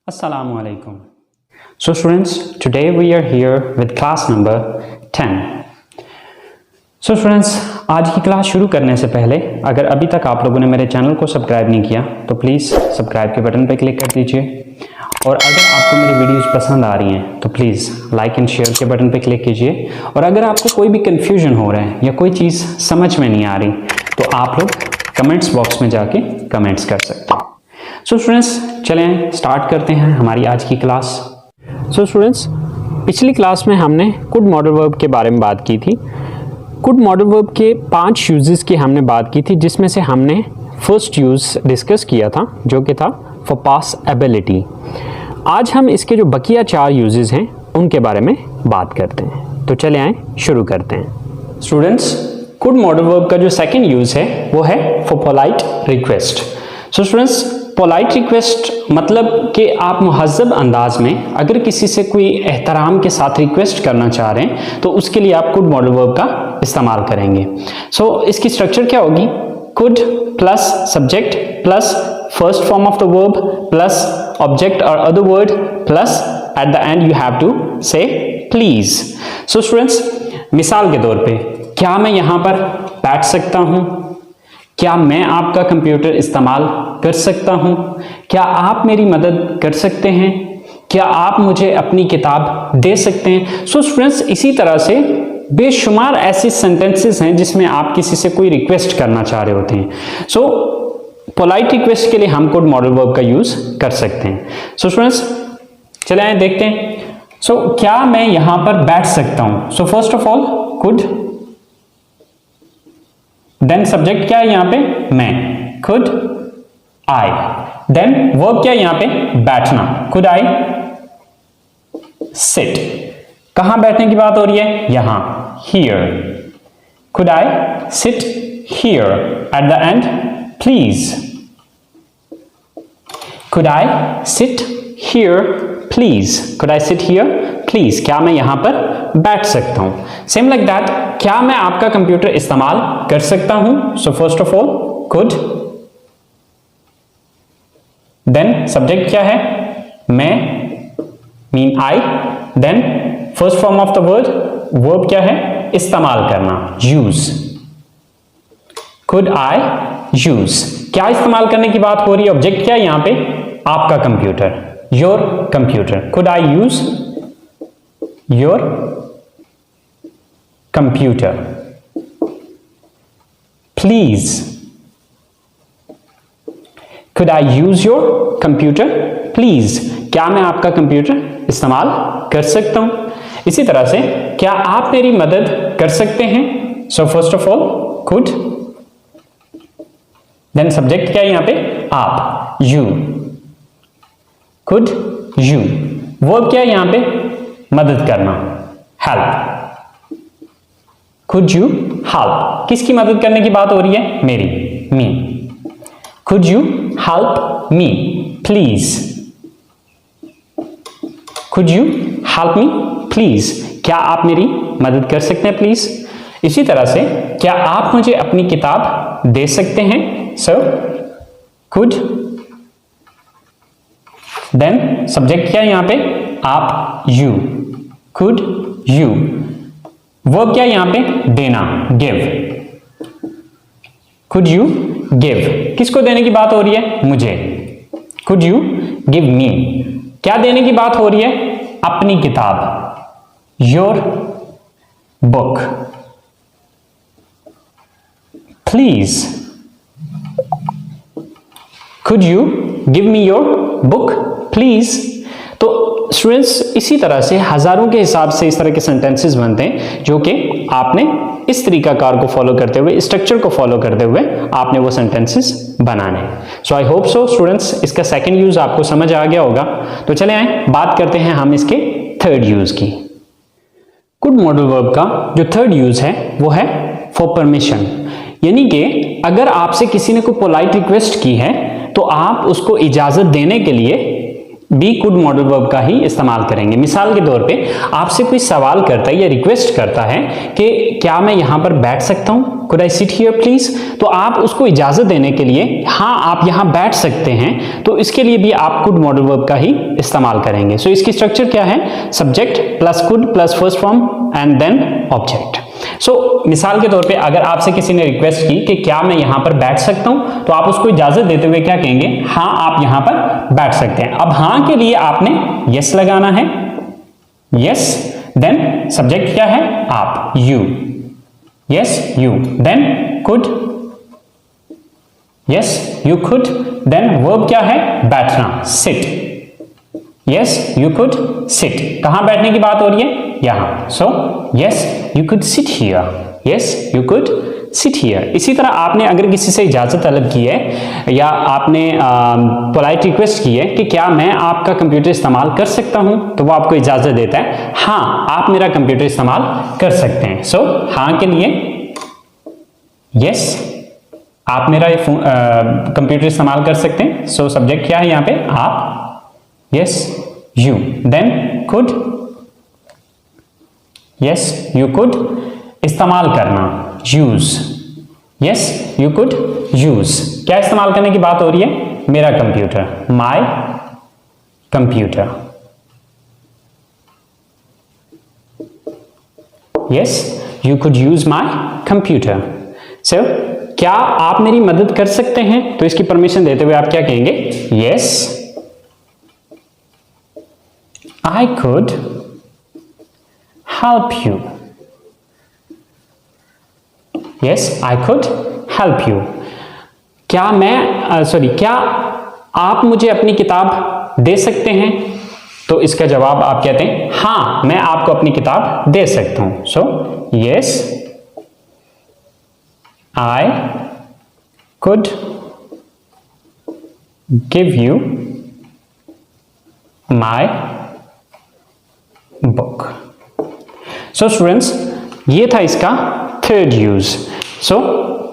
Assalamu alaikum. So students, today we are here with class number 10. So students, आज की class शुरू करने से पहले अगर अभी तक आप लोगों ने मेरे चैनल को सब्सक्राइब नहीं किया तो प्लीज़ सब्सक्राइब के बटन पर क्लिक कर दीजिए। और अगर आपको मेरी वीडियोस पसंद आ रही हैं तो प्लीज़ लाइक एंड शेयर के बटन पर क्लिक कीजिए। और अगर आपको कोई भी कन्फ्यूजन हो रहा है या कोई चीज़ समझ में नहीं आ रही तो आप लोग कमेंट्स बॉक्स में जाके कमेंट्स कर सकते हैं। सो स्टूडेंट्स, चलें स्टार्ट करते हैं हमारी आज की क्लास। सो स्टूडेंट्स, पिछली क्लास में हमने कुड मॉडल वर्ब के बारे में बात की थी। कुड मॉडल वर्ब के 5 यूजेस की हमने बात की थी, जिसमें से हमने फर्स्ट यूज डिस्कस किया था जो कि था फॉर पास एबिलिटी। आज हम इसके जो बकिया 4 यूजेस हैं उनके बारे में बात करते हैं। तो चले आए शुरू करते हैं। स्टूडेंट्स, कुड मॉडल वर्ब का जो सेकंड यूज है वो है for polite request. So students, polite request मतलब कि आप मुहज़्ज़ब अंदाज में अगर किसी से कोई एहतराम के साथ रिक्वेस्ट करना चाह रहे हैं तो उसके लिए आप कुड मॉडल वर्ब का इस्तेमाल करेंगे। सो इसकी स्ट्रक्चर क्या होगी? Could plus subject plus first form of the verb plus object और other word plus at the end you have to say please. So students, मिसाल के तौर पे क्या मैं यहाँ पर बैठ सकता हूँ? क्या मैं आपका कंप्यूटर इस्तेमाल कर सकता हूं? क्या आप मेरी मदद कर सकते हैं? क्या आप मुझे अपनी किताब दे सकते हैं? सो स्टूडेंट्स, इसी तरह से बेशुमार ऐसे सेंटेंसेस हैं जिसमें आप किसी से कोई रिक्वेस्ट करना चाह रहे होते हैं। सो पोलाइट रिक्वेस्ट के लिए हम कुड मॉडल वर्ब का यूज कर सकते हैं। सो स्टूडेंट्स, चले आए देखते हैं। सो क्या मैं यहां पर बैठ सकता हूं? So first of all could, then subject क्या है यहां पे? मैं, कुड आई। देन वर्ब क्या है यहां पे? बैठना, कुड आई सिट। कहां बैठने की बात हो रही है? यहां, here. Could I sit here? Eight the and please. Could I sit here please? Could I sit here please? क्या मैं यहां पर बैठ सकता हूं? सेम लाइक दैट, क्या मैं आपका कंप्यूटर इस्तेमाल कर सकता हूं? So first of all could, then subject क्या है? मैं, mean I. Then first form of the word, verb क्या है? इस्तेमाल करना, यूज। Could I use? क्या इस्तेमाल करने की बात हो रही है? ऑब्जेक्ट क्या है यहां पे? आपका computer, your computer. Could I use your computer please? Could I use your computer please? क्या मैं आपका कंप्यूटर इस्तेमाल कर सकता हूं? इसी तरह से क्या आप मेरी मदद कर सकते हैं? So first of all could, then subject क्या है यहां पे? आप, you। could you? वर्ब क्या है यहां पे? मदद करना, help। could you help? किसकी मदद करने की बात हो रही है? मेरी, me। Could you help me please? Could you help me please? क्या आप मेरी मदद कर सकते हैं प्लीज? इसी तरह से क्या आप मुझे अपनी किताब दे सकते हैं? सो could, देन सब्जेक्ट क्या है यहां पे? आप, you। Could you? वर्ब क्या है यहां पे? देना, give। Could you give? किसको देने की बात हो रही है? मुझे। Could you give me? क्या देने की बात हो रही है? अपनी किताब, your book। Please, could you give me your book please? तो स्टूडेंट्स, इसी तरह से हजारों के हिसाब से इस तरह के सेंटेंसेस बनते हैं जो कि आपने इस तरीकाकार को फॉलो करते हुए, स्ट्रक्चर को फॉलो करते हुए आपने वो सेंटेंसेस बनाने। सो आई होप सो स्टूडेंट्स, इसका सेकंड यूज आपको समझ आ गया होगा। तो चले आए बात करते हैं हम इसके थर्ड यूज की। कुड मॉडल वर्ब का जो थर्ड यूज है वो है फॉर परमिशन। यानी कि अगर आपसे किसी ने कोई पोलाइट रिक्वेस्ट की है तो आप उसको इजाजत देने के लिए भी कुड मॉडल वर्ब का ही इस्तेमाल करेंगे। मिसाल के तौर पे आपसे कोई सवाल करता है या रिक्वेस्ट करता है कि क्या मैं यहाँ पर बैठ सकता हूँ, could I sit here please, तो आप उसको इजाजत देने के लिए हाँ आप यहाँ बैठ सकते हैं, तो इसके लिए भी आप कुड मॉडल वर्ब का ही इस्तेमाल करेंगे। सो इसकी स्ट्रक्चर क्या है, subject plus could plus first form and then object. So मिसाल के तौर पे अगर आपसे किसी ने रिक्वेस्ट की कि क्या मैं यहाँ पर बैठ सकता हूँ, तो आप उसको इजाजत देते हुए क्या कहेंगे, हाँ आप यहाँ पर बैठ सकते हैं। अब हाँ के लिए आपने यस लगाना है, यस, देन सब्जेक्ट क्या है, आप, you, yes you, then could, yes you could, then verb क्या है, बैठना, sit, yes you could sit. कहां बैठने की बात हो रही है, यहां, so yes you could sit here, yes you could sit here. इसी तरह आपने अगर किसी से इजाजत तलब की है या आपने पोलाइट रिक्वेस्ट की है कि क्या मैं आपका कंप्यूटर इस्तेमाल कर सकता हूं, तो वो आपको इजाजत देता है, हाँ आप मेरा कंप्यूटर इस्तेमाल कर सकते हैं। सो हाँ के लिए यस आप मेरा कंप्यूटर इस्तेमाल कर सकते हैं। सो सब्जेक्ट क्या है यहाँ पे, आप, yes you, then could, yes you could, इस्तेमाल करना, use, yes you could use, क्या इस्तेमाल करने की बात हो रही है, मेरा computer, my computer, yes you could use my computer। so क्या आप मेरी मदद कर सकते हैं, तो इसकी परमिशन देते हुए आप क्या कहेंगे, yes I could help you, yes I could help you। क्या मैं क्या आप मुझे अपनी किताब दे सकते हैं, तो इसका जवाब आप कहते हैं हाँ मैं आपको अपनी किताब दे सकता हूं। सो yes I could give you my book। So students ये था इसका थर्ड यूज। सो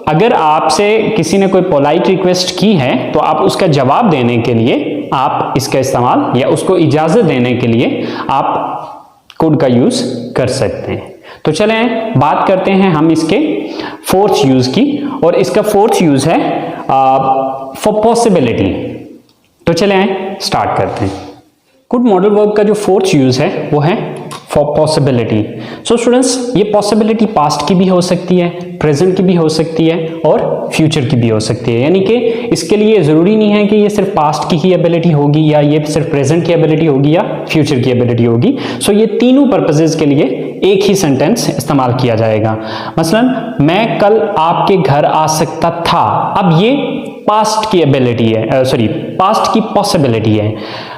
अगर आपसे किसी ने कोई पोलाइट रिक्वेस्ट की है तो आप उसका जवाब देने के लिए आप इसका इस्तेमाल या उसको इजाजत देने के लिए आप कुड का यूज कर सकते हैं। तो चलें बात करते हैं हम इसके फोर्थ यूज की, और इसका फोर्थ यूज है फॉर पॉसिबिलिटी। तो चलें स्टार्ट करते हैं। कुड मॉडल वर्ब का जो फोर्थ यूज है वो है फॉर पॉसिबिलिटी। सो स्टूडेंट्स ये पॉसिबिलिटी पास्ट की भी हो सकती है, प्रेजेंट की भी हो सकती है और फ्यूचर की भी हो सकती है। यानी कि इसके लिए ज़रूरी नहीं है कि ये सिर्फ पास्ट की ही एबिलिटी होगी या ये सिर्फ प्रेजेंट की एबिलिटी होगी या फ्यूचर की एबिलिटी होगी। सो ये तीनों पर्पसेस के लिए एक ही सेंटेंस इस्तेमाल किया जाएगा। मसलन मैं कल आपके घर आ सकता था, अब ये पास्ट की एबिलिटी है, पास्ट की पॉसिबिलिटी है।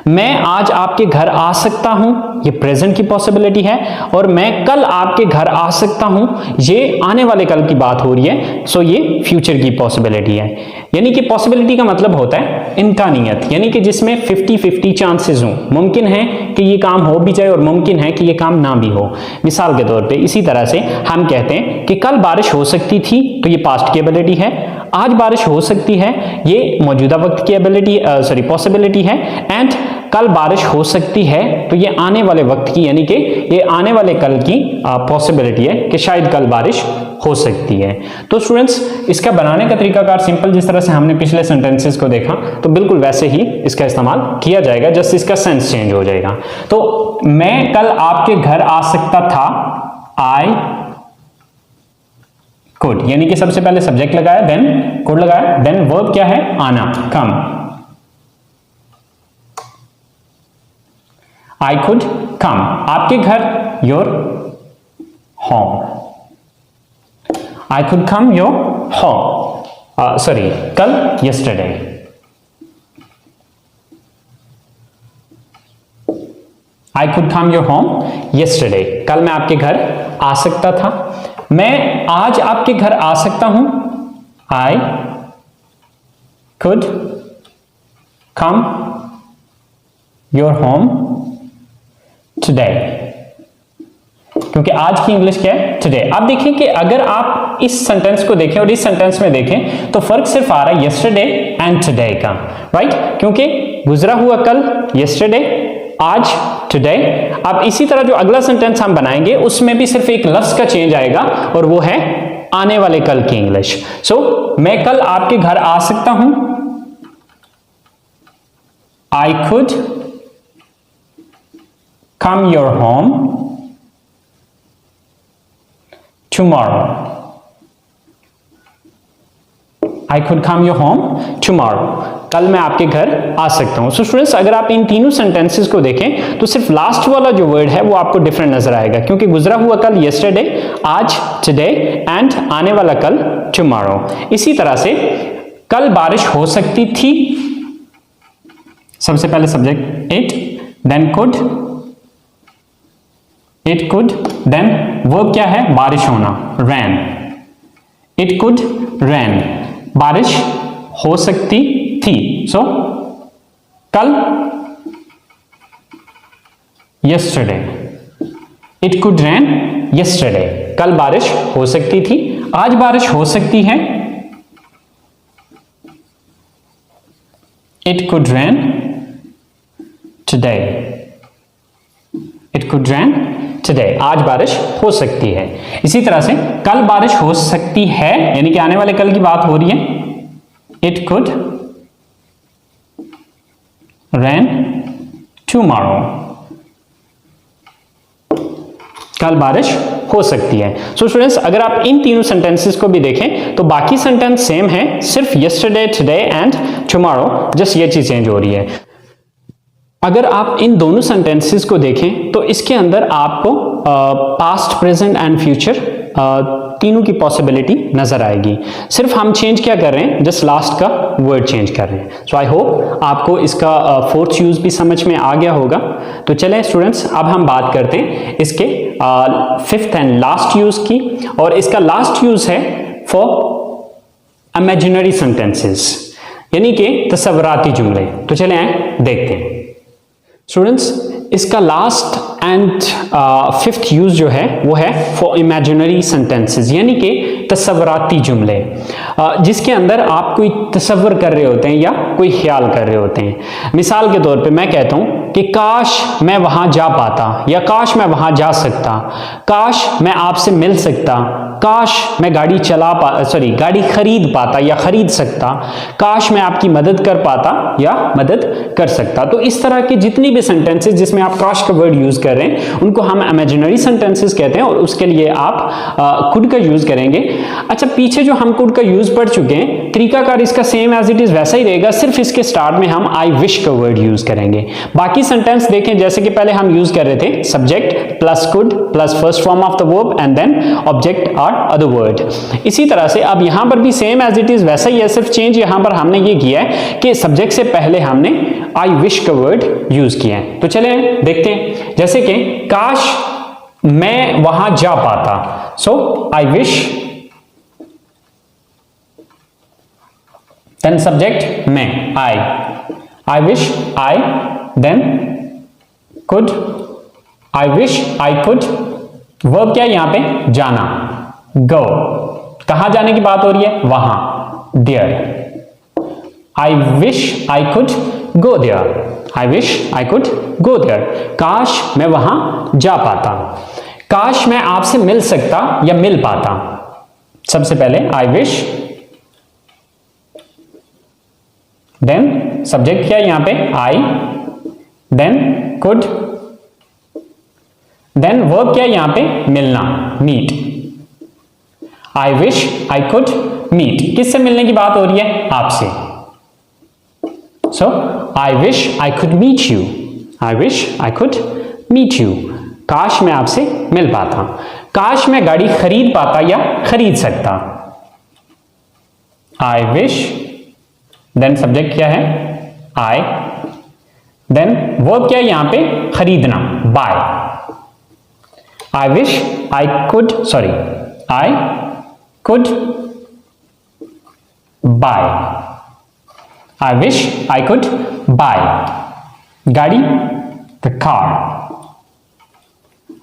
मैं आज आपके घर आ सकता हूं, ये प्रेजेंट की पॉसिबिलिटी है, और मैं कल आपके घर आ सकता हूं, ये आने वाले कल की बात हो रही है। सो ये फ्यूचर की पॉसिबिलिटी है। यानी कि पॉसिबिलिटी का मतलब होता है इम्कानियत, यानी कि जिसमें 50-50 चांसेस हों, मुमकिन है कि ये काम हो भी जाए और मुमकिन है कि ये काम ना भी हो। मिसाल के तौर पे इसी तरह से हम कहते हैं कि कल बारिश हो सकती थी, तो ये पास्ट की एबिलिटी है। आज बारिश हो सकती है, ये मौजूदा वक्त की एबिलिटी पॉसिबिलिटी है। एंड कल बारिश हो सकती है, तो ये आने वाले वक्त की यानी कि ये आने वाले कल की पॉसिबिलिटी है कि शायद कल बारिश हो सकती है। तो स्टूडेंट्स इसका बनाने का तरीकाकार सिंपल, जिस तरह से हमने पिछले सेंटेंसेस को देखा तो बिल्कुल वैसे ही इसका इस्तेमाल किया जाएगा, जस्ट इसका सेंस चेंज हो जाएगा। तो मैं कल आपके घर आ सकता था, आई कुड, यानी कि सबसे पहले सब्जेक्ट लगाया, देन कुड लगाया, देन वर्ब क्या है, आना, कम। I could come, आपके घर, your home। I could come your home, कल, yesterday। I could come your home yesterday, कल मैं आपके घर आ सकता था। मैं आज आपके घर आ सकता हूं, I could come your home today, क्योंकि आज की इंग्लिश क्या है, टुडे। आप देखें कि अगर आप इस सेंटेंस को देखें और इस सेंटेंस में देखें तो फर्क सिर्फ आ रहा है yesterday एंड टुडे का, राइट? क्योंकि गुजरा हुआ कल yesterday, आज today। अब इसी तरह जो अगला सेंटेंस हम बनाएंगे उसमें भी सिर्फ एक लफ्ज का चेंज आएगा और वो है आने वाले कल की इंग्लिश। सो मैं कल आपके घर आ सकता हूं, I could come your home tomorrow। I could come your home tomorrow। कल मैं आपके घर आ सकता हूं। सो स्टूडेंट्स, अगर आप इन तीनों सेंटेंसेस को देखें तो सिर्फ लास्ट वाला जो वर्ड है वो आपको डिफरेंट नजर आएगा, क्योंकि गुजरा हुआ कल yesterday, आज today एंड आने वाला कल tomorrow। इसी तरह से कल बारिश हो सकती थी, सबसे पहले subject it, then could, it could, then verb क्या है, बारिश होना, rain। it could rain, बारिश हो सकती थी। सो कल yesterday, it could rain yesterday, कल बारिश हो सकती थी, आज बारिश हो सकती है, it could rain today, it could rain today, आज बारिश हो सकती है। इसी तरह से कल बारिश हो सकती है यानी कि आने वाले कल की बात हो रही है, it could rain tomorrow, कल बारिश हो सकती है। सो स्टूडेंट्स, अगर आप इन तीनों सेंटेंसेस को भी देखें तो बाकी सेंटेंस सेम है, सिर्फ yesterday, today and tomorrow, just ये चीज चेंज हो रही है। अगर आप इन दोनों सेंटेंसेस को देखें तो इसके अंदर आपको पास्ट, प्रेजेंट एंड फ्यूचर तीनों की पॉसिबिलिटी नजर आएगी। सिर्फ हम चेंज क्या कर रहे हैं, जस्ट लास्ट का वर्ड चेंज कर रहे हैं। सो आई होप आपको इसका फोर्थ यूज भी समझ में आ गया होगा। तो चलें स्टूडेंट्स, अब हम बात करते हैं इसके फिफ्थ एंड लास्ट यूज की, और इसका लास्ट यूज है फॉर इमेजिनरी सेंटेंसेस, यानी कि तस्वराती जुमले। तो चलें देखते हैं स्टूडेंट्स, इसका लास्ट एंड फिफ्थ यूज जो है वो है फॉर इमेजिनरी सेंटेंसेस, यानी कि तस्वराती जुमले, जिसके अंदर आप कोई तस्वर कर रहे होते हैं या कोई ख्याल कर रहे होते हैं। मिसाल के तौर पे मैं कहता हूं कि काश मैं वहां जा पाता, या काश मैं वहां जा सकता, काश मैं आपसे मिल सकता, काश मैं गाड़ी गाड़ी खरीद पाता या खरीद सकता, काश मैं आपकी मदद कर पाता या मदद कर सकता। तो इस तरह के जितनी भी सेंटेंसेस जिसमें आप काश का वर्ड यूज कर रहे हैं उनको हम इमेजिनरी सेंटेंसेस कहते हैं, और उसके लिए आप कुड का यूज करेंगे। अच्छा, पीछे जो हम कुड का यूज पढ़ चुके हैं, तरीकाकार इसका सेम एज इट इज वैसा ही रहेगा, सिर्फ इसके स्टार्ट में हम आई विश का वर्ड यूज करेंगे। बाकी सेंटेंस देखें, जैसे कि पहले हम यूज कर रहे थे subject plus could plus first form of the verb and then object और अदर वर्ड। इसी तरह से अब यहां पर भी सेम एज इट इज वैसा ही है, सिर्फ चेंज यहां पर हमने ये किया है कि सब्जेक्ट से पहले हमने आई विश का वर्ड यूज किया है। तो चले देखते हैं, जैसे कि काश मैं वहां जा पाता, so I wish, then subject मैं, I wish I, then could, I wish I could, verb क्या है यहां पे, जाना, गो, कहां जाने की बात हो रही है, वहां, there, I wish I could go there, I wish I could go there, काश मैं वहां जा पाता, काश मैं आपसे मिल सकता या मिल पाता। सबसे पहले आई विश, देन सब्जेक्ट क्या है यहां पे, I, then could, then verb क्या है यहां पे, मिलना, meet, I wish I could meet, किससे मिलने की बात हो रही है, आपसे। So I wish I could meet you, I wish I could meet you, काश मैं आपसे मिल पाता, काश मैं गाड़ी खरीद पाता या खरीद सकता, आई विश, देन सब्जेक्ट क्या है, आई, देन वर्ब क्या है यहां पे, खरीदना, buy, I wish I could, I could buy, I wish I could buy गाड़ी, the car,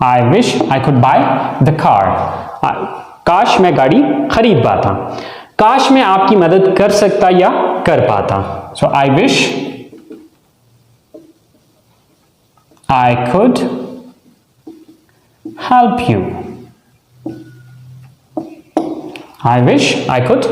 I wish I could buy the car, काश मैं गाड़ी खरीद पाता, काश मैं आपकी मदद कर सकता या कर पाता। So I wish I could help you. I wish I could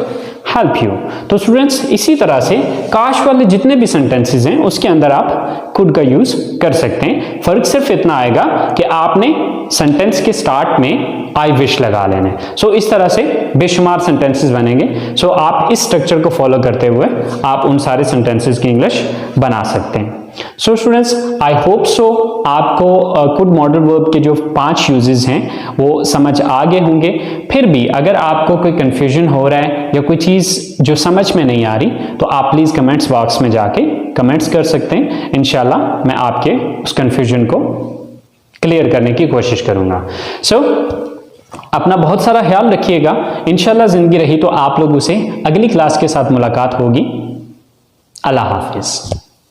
help you. तो स्टूडेंट्स इसी तरह से काश वाले जितने भी सेंटेंसेस हैं उसके अंदर आप could का यूज कर सकते हैं। फर्क सिर्फ इतना आएगा कि आपने सेंटेंस के स्टार्ट में I wish लगा लेने। सो इस तरह से बेशुमार सेंटेंसेस बनेंगे। सो आप इस स्ट्रक्चर को फॉलो करते हुए आप उन सारे सेंटेंसेस की इंग्लिश बना सकते हैं। So students I hope so आपको कुड मॉडल वर्ब के जो 5 यूजेस हैं वो समझ आ गए होंगे। फिर भी अगर आपको कोई कंफ्यूजन हो रहा है या कोई चीज़ जो समझ में नहीं आ रही तो आप प्लीज़ कमेंट्स बॉक्स में जाके कमेंट्स कर सकते हैं। इंशाल्लाह मैं आपके उस कंफ्यूजन को क्लियर करने की कोशिश करूंगा। सो अपना बहुत सारा ख्याल रखिएगा। इंशाल्लाह ज़िंदगी रही तो आप लोगों से अगली क्लास के साथ मुलाकात होगी। अल्लाह हाफिज़।